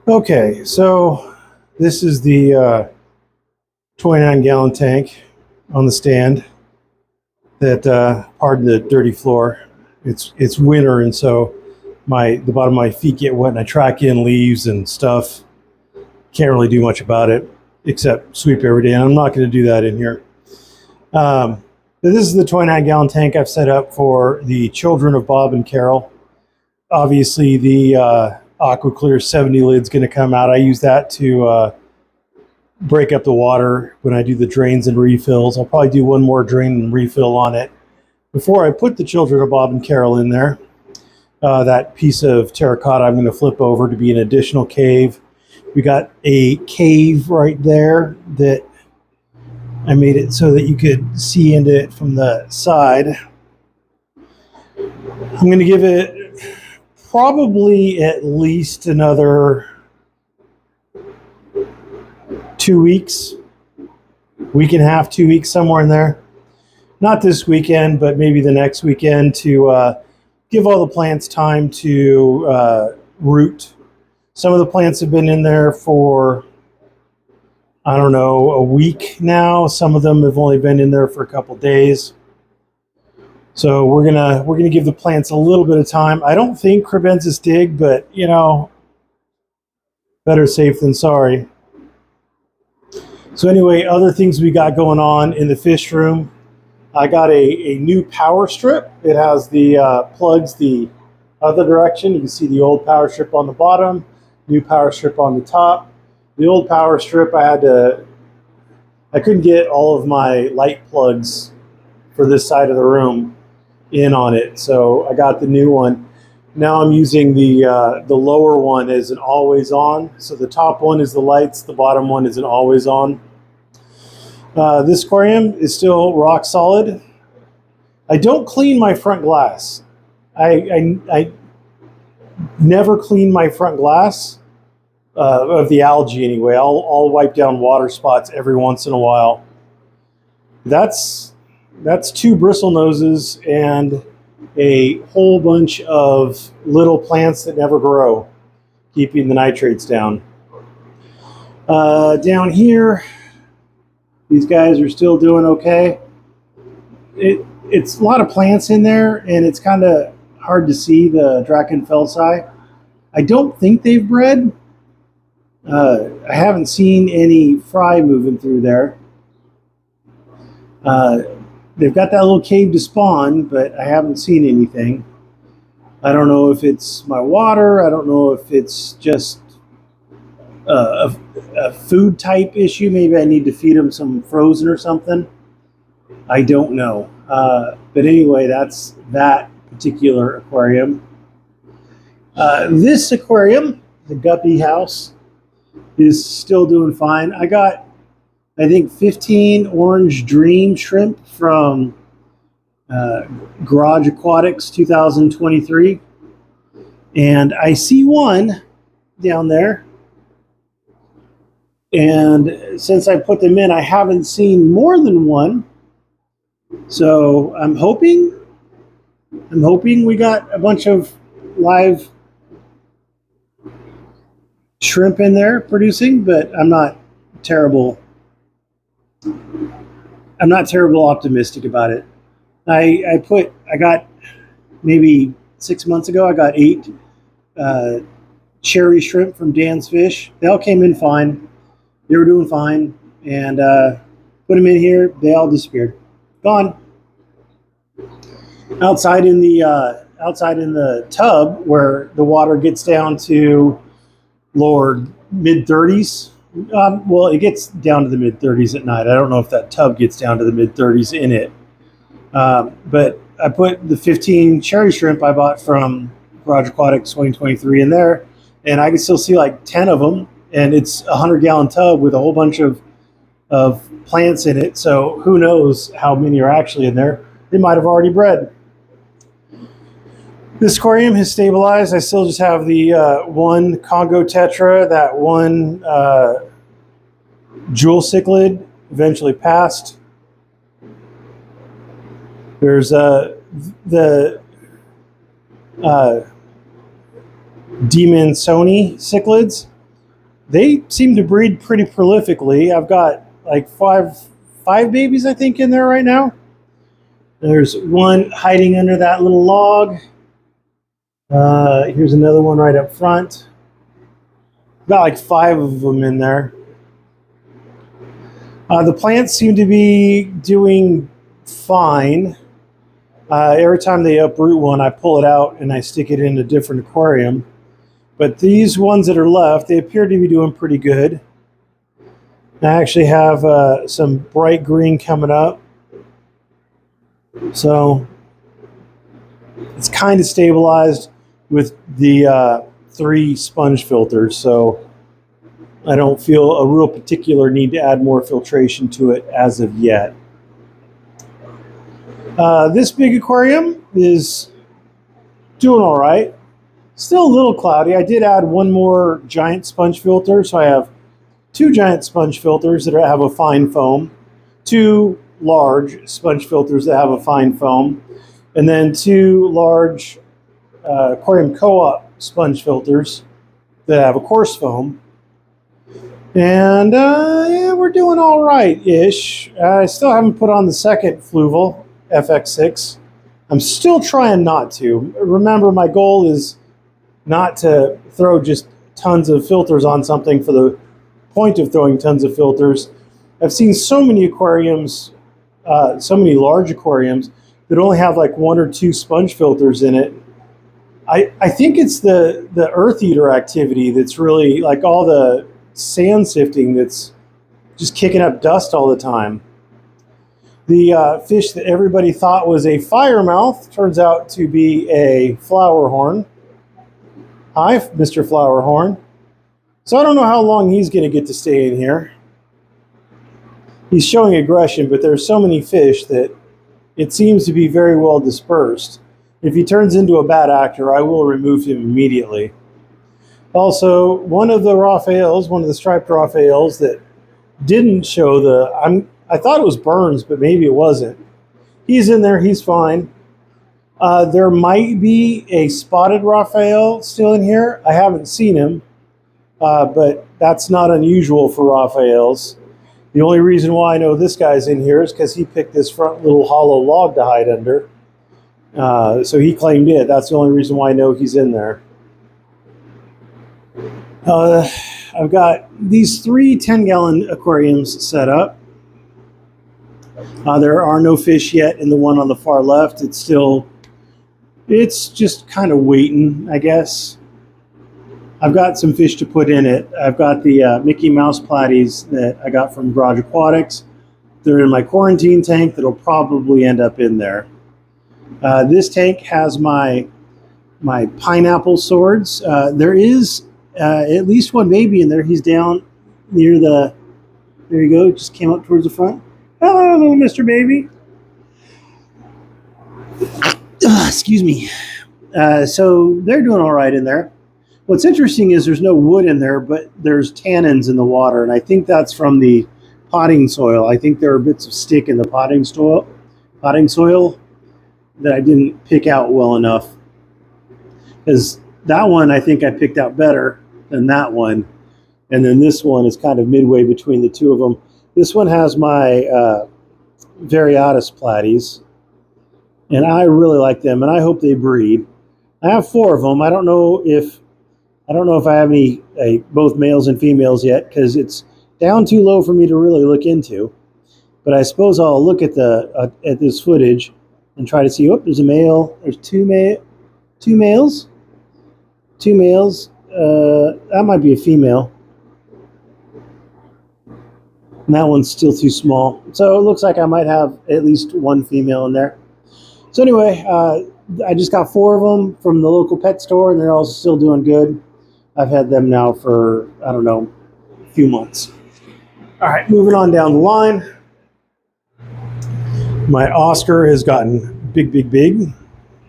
Okay, so this is the 29-gallon tank on the stand that, pardon the dirty floor. It's winter, and so the bottom of my feet get wet, and I track in leaves and stuff. Can't really do much about it except sweep every day, and I'm not going to do that in here. But this is the 29-gallon tank I've set up for the children of Bob and Carol. Obviously, the AquaClear 70 lid's going to come out. I use that to break up the water when I do the drains and refills. I'll probably do one more drain and refill on it before I put the children of Bob and Carol in there. That piece of terracotta I'm going to flip over to be an additional cave. We got a cave right there that I made it so that you could see into it from the side. I'm going to give it probably at least another 2 weeks, week and a half, 2 weeks, somewhere in there. Not this weekend, but maybe the next weekend to give all the plants time to root. Some of the plants have been in there for, I don't know, a week now. Some of them have only been in there for a couple days. So we're gonna give the plants a little bit of time. I don't think Kribensis dig, but you know, better safe than sorry. So anyway, other things we got going on in the fish room. I got a new power strip. It has the plugs the other direction. You can see the old power strip on the bottom, new power strip on the top. The old power strip, I couldn't get all of my light plugs for this side of the room in on it, so I got the new one. Now I'm using the lower one as an always on. So the top one is the lights, the bottom one is an always on. This aquarium is still rock solid. I don't clean my front glass. I never clean my front glass of the algae anyway. I'll wipe down water spots every once in a while. That's 2 bristle noses and a whole bunch of little plants that never grow, keeping the nitrates down. Down here, these guys are still doing okay. It's a lot of plants in there, and it's kind of hard to see the Drachenfelsii. I don't think they've bred. I haven't seen any fry moving through there. They've got that little cave to spawn, but I haven't seen anything. I don't know if it's my water. I don't know if it's just a food type issue. Maybe I need to feed them some frozen or something. I don't know. But anyway, that's that particular aquarium. This aquarium, the guppy house, is still doing fine. I got, I think, 15 orange dream shrimp from Garage Aquatics 2023. And I see one down there. And since I put them in, I haven't seen more than one. So I'm hoping we got a bunch of live shrimp in there producing, but I'm not terrible optimistic about it. I got maybe 6 months ago, I got 8 cherry shrimp from Dan's Fish. They all came in fine. They were doing fine, and put them in here. They all disappeared, gone. Outside in the tub where the water gets down to lower mid-30s. Well, it gets down to the mid-30s at night. I don't know if that tub gets down to the mid-30s in it. But I put the 15 cherry shrimp I bought from Garage Aquatics 2023 in there, and I can still see like 10 of them. And it's a 100-gallon tub with a whole bunch of plants in it. So who knows how many are actually in there. They might have already bred. This aquarium has stabilized. I still just have the one Congo Tetra, that one jewel cichlid eventually passed. There's the demon Sony cichlids. They seem to breed pretty prolifically. I've got like five babies, I think, in there right now. There's one hiding under that little log. Here's another one right up front. Got like 5 of them in there. The plants seem to be doing fine. Every time they uproot one, I pull it out and I stick it in a different aquarium. But these ones that are left, they appear to be doing pretty good. I actually have some bright green coming up. So it's kind of stabilized with the 3 sponge filters. So I don't feel a real particular need to add more filtration to it as of yet. This big aquarium is doing all right. Still a little cloudy. I did add one more giant sponge filter, so I have 2 giant sponge filters that have a fine foam, 2 large sponge filters that have a fine foam, and then 2 large Aquarium Co-op sponge filters that have a coarse foam. And yeah, we're doing all right-ish. I still haven't put on the second Fluval FX6. I'm still trying not to. Remember, my goal is not to throw just tons of filters on something for the point of throwing tons of filters. I've seen so many aquariums, so many large aquariums that only have like 1 or 2 sponge filters in it. I think it's the earth eater activity that's really, like, all the sand sifting that's just kicking up dust all the time. The fish that everybody thought was a firemouth turns out to be a flowerhorn. Hi, Mr. Flowerhorn. So I don't know how long he's going to get to stay in here. He's showing aggression, but there's so many fish that it seems to be very well dispersed. If he turns into a bad actor, I will remove him immediately. Also, one of the Raphaels, one of the striped Raphaels that didn't show I thought it was Burns, but maybe it wasn't. He's in there, he's fine. There might be a spotted Raphael still in here. I haven't seen him, but that's not unusual for Raphaels. The only reason why I know this guy's in here is because he picked this front little hollow log to hide under. So he claimed it. That's the only reason why I know he's in there. I've got these 3 10-gallon aquariums set up. There are no fish yet in the one on the far left. It's just kind of waiting, I guess. I've got some fish to put in it. I've got the Mickey Mouse platies that I got from Garage Aquatics. They're in my quarantine tank that'll probably end up in there. This tank has my pineapple swords. There is at least one baby in there. He's down near the, there you go, just came up towards the front. Hello, little Mr. Baby. Excuse me. So they're doing all right in there. What's interesting is there's no wood in there, but there's tannins in the water, and I think that's from the potting soil. I think there are bits of stick in the potting soil that I didn't pick out well enough. Because that one I think I picked out better than that one. And then this one is kind of midway between the two of them. This one has my Variatus platies, and I really like them, and I hope they breed. I have 4 of them. I don't know if I have any both males and females yet, because it's down too low for me to really look into. But I suppose I'll look at at this footage and try to see. Oh, there's a male. There's 2 males. 2 males. That might be a female. And that one's still too small. So it looks like I might have at least 1 female in there. So anyway, I just got 4 of them from the local pet store, and they're all still doing good. I've had them now for, I don't know, a few months. All right, moving on down the line. My Oscar has gotten big.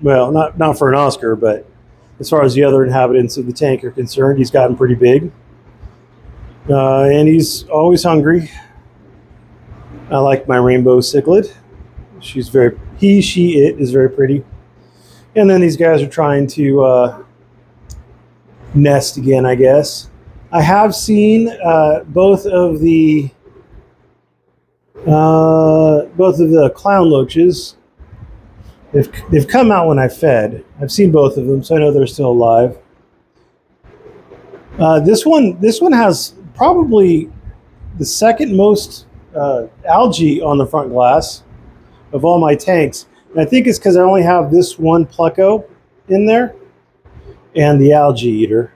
Well, not for an Oscar, but as far as the other inhabitants of the tank are concerned, he's gotten pretty big. And he's always hungry. I like my rainbow cichlid. She's very, it is very pretty. And then these guys are trying to nest again, I guess. I have seen both of the clown loaches. They've come out when I fed. I've seen both of them, so I know they're still alive. This one has probably the second most algae on the front glass of all my tanks. And I think it's because I only have this one pleco in there and the algae eater.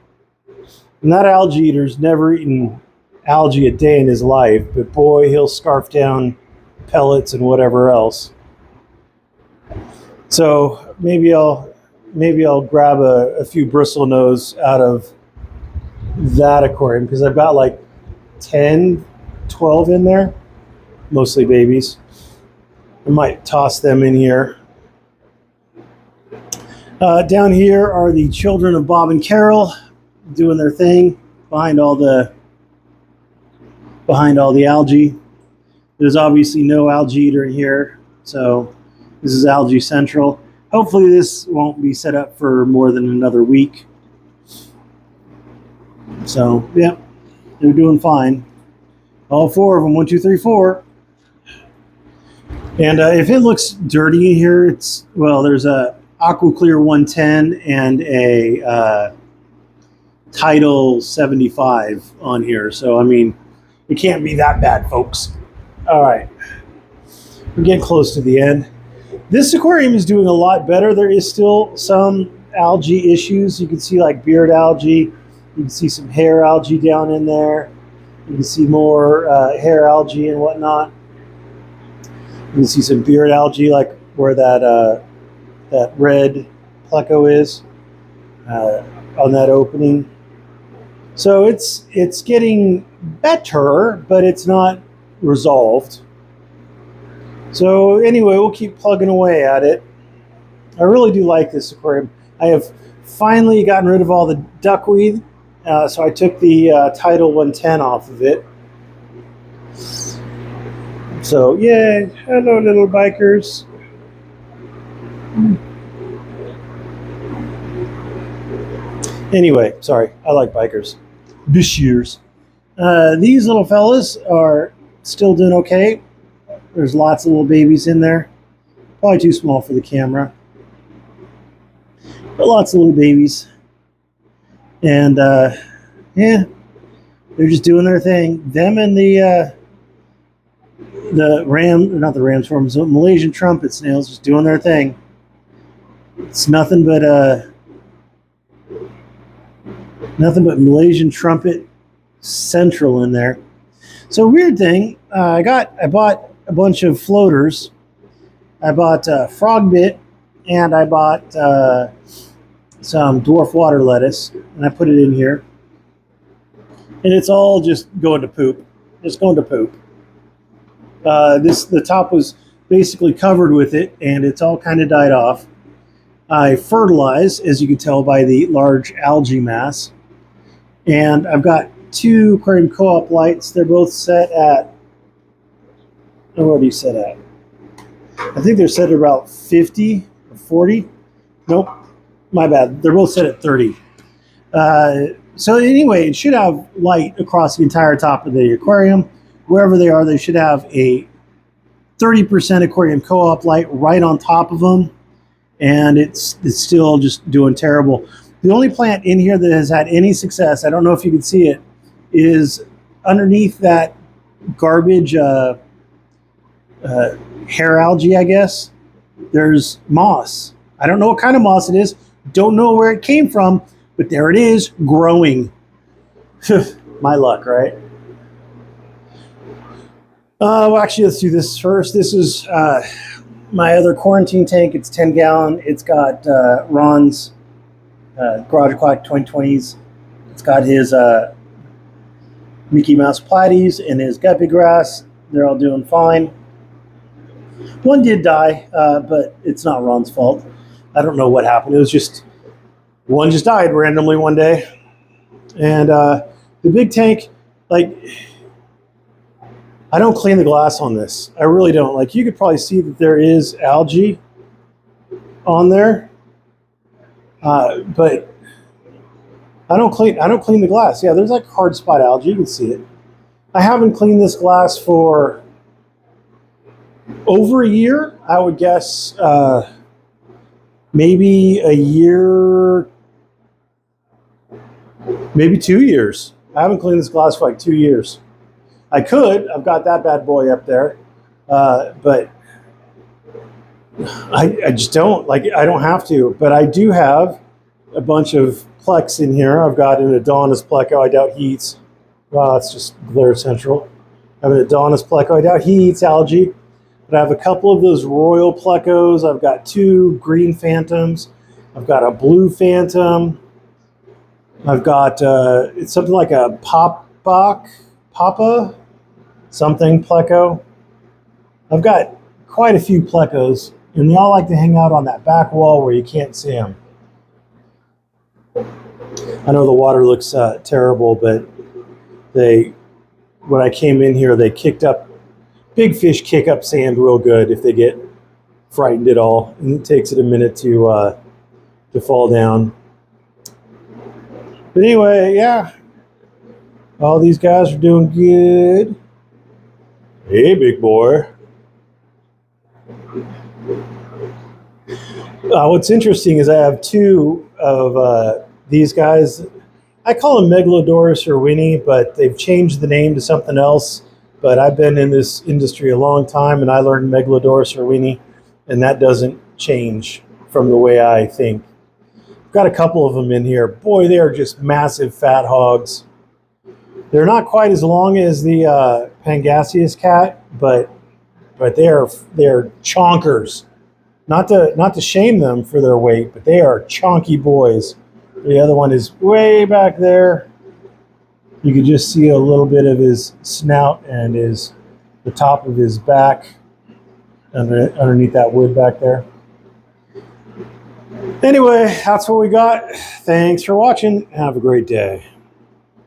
And that algae eater's never eaten algae a day in his life, but boy, he'll scarf down pellets and whatever else. So maybe I'll grab a few bristlenose out of that aquarium, because I've got like 10, 12 in there, mostly babies. I might toss them in here. Down here are the children of Bob and Carol doing their thing behind all the algae. There's obviously no algae eater in here, so this is algae central. Hopefully this won't be set up for more than another week. So yeah, they're doing fine. All four of them, 1, 2, 3, 4. And if it looks dirty in here, there's a Aqua Clear 110 and a Tidal 75 on here. So I mean, it can't be that bad, folks. All right, we're getting close to the end. This aquarium is doing a lot better. There is still some algae issues. You can see like beard algae. You can see some hair algae down in there. You can see more hair algae and whatnot. You can see some beard algae, like where that red pleco is on that opening. So it's getting better, but it's not resolved. So anyway, we'll keep plugging away at it. I really do like this aquarium. I have finally gotten rid of all the duckweed, so I took the Tidal 110 off of it. So yeah, hello little bikers. Anyway, sorry, I like bikers. This year's. These little fellas are still doing okay. There's lots of little babies in there. Probably too small for the camera. But lots of little babies. And yeah, they're just doing their thing. Them and the Malaysian trumpet snails just doing their thing. It's nothing but Malaysian trumpet central in there. So weird thing, I bought a bunch of floaters. I bought frog bit, and I bought some dwarf water lettuce, and I put it in here. And it's all just going to poop. It's going to poop. The top was basically covered with it, and it's all kind of died off. I fertilized, as you can tell by the large algae mass. And I've got 2 aquarium co-op lights. They're both set at, what are you set at? I think they're set at about 50 or 40. Nope, my bad. They're both set at 30. So anyway, it should have light across the entire top of the aquarium. Wherever they are, they should have a 30% aquarium co-op light right on top of them. And it's still just doing terrible. The only plant in here that has had any success, I don't know if you can see it, is underneath that garbage hair algae, I guess. There's moss. I don't know what kind of moss it is. Don't know where it came from, but there it is, growing. My luck, right? Well, actually, let's do this first. This is my other quarantine tank. It's 10 gallon. It's got Ron's Garage Aquatic 2020s. It's got his Mickey Mouse platies and his guppy grass. They're all doing fine. One did die, but it's not Ron's fault. I don't know what happened. It was just, one just died randomly one day. And the big tank, like, I don't clean the glass on this. I really don't. Like, you could probably see that there is algae on there. But I don't clean the glass. Yeah, there's like hard spot algae. You can see it. I haven't cleaned this glass for over a year. I would guess maybe a year, maybe 2 years. I haven't cleaned this glass for like 2 years. I could. I've got that bad boy up there, but I just don't like. I don't have to. But I do have a bunch of plex in here. I've got an Adonis pleco. I doubt he eats. Wow, it's just glare central. I have an Adonis pleco. I doubt he eats algae. But I have a couple of those royal plecos. I've got 2 green phantoms. I've got a blue phantom. I've got it's something like a papa something pleco. I've got quite a few plecos, and they all like to hang out on that back wall where you can't see them. I know the water looks terrible, but when I came in here, they kicked up. Big fish kick up sand real good if they get frightened at all, and it takes it a minute to fall down. But anyway, yeah, all these guys are doing good. Hey, big boy. What's interesting is I have 2 of these guys. I call them Megalodorus or Winnie, but they've changed the name to something else. But I've been in this industry a long time, and I learned Megalodorus or Winnie, and that doesn't change from the way I think. I've got a couple of them in here. Boy, they are just massive fat hogs. They're not quite as long as the Pangasius cat, but they're chonkers. Not to shame them for their weight, but they are chonky boys. The other one is way back there. You can just see a little bit of his snout and the top of his back underneath that wood back there. Anyway, that's what we got. Thanks for watching. Have a great day.